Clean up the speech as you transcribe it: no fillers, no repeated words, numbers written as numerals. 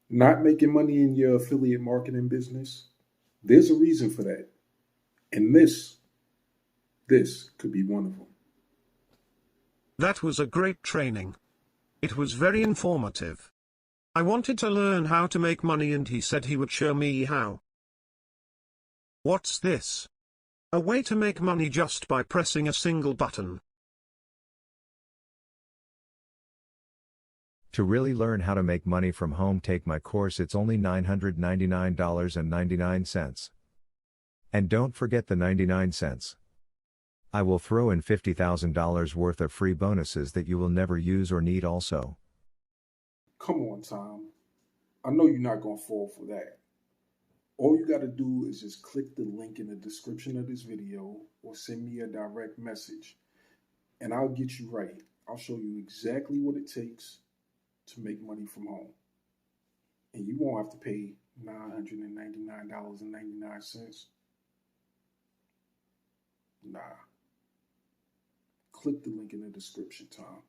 Not making money in your affiliate marketing business? There's a reason for that. And this could be one of them. That was a great training. It was very informative. I wanted to learn how to make money and he said he would show me how. What's this? A way to make money just by pressing a single button. To really learn how to make money from home, take my course. It's only $999.99. And don't forget the 99 cents. I will throw in $50,000 worth of free bonuses that you will never use or need also. Come on, Tom. I know you're not going to fall for that. All you got to do is just click the link in the description of this video or send me a direct message and I'll get you right. I'll show you exactly what it takes to make money from home. And you won't have to pay $999.99. Nah. Click the link in the description, Tom.